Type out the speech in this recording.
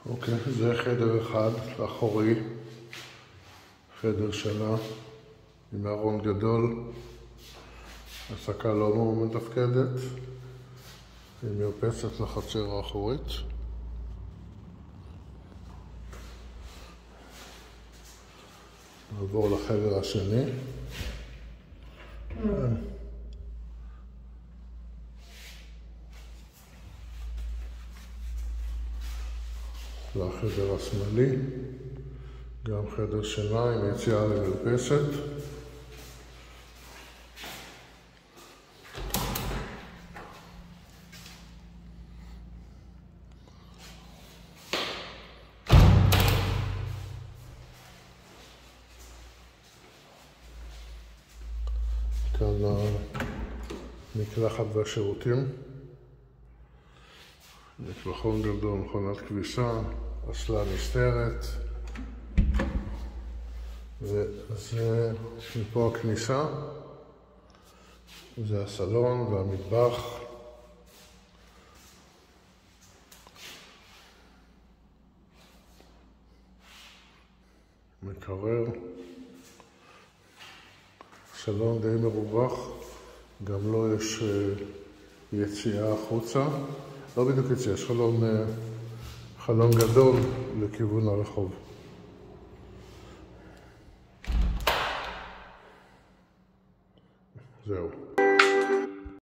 אוקיי, זה חדר אחד, אחורי, חדר שלה, עם ארון גדול, הסקה לא מתפקדת, עם מרפסת לחצר האחורית. נעבור לחדר השני. לחדר השמאלי, גם חדר שינה עם יציאה למרפסת. כאן המקלחת והשירותים. מטבחון גדול, מכונת כביסה, אסלה נסתרת, וזה מפה הכניסה, זה הסלון והמטבח. מקרר, סלון די מרווח, גם לו יש יציאה החוצה, לא בדיוק יציאה, יש חלון גדול לכיוון הרחוב. זהו.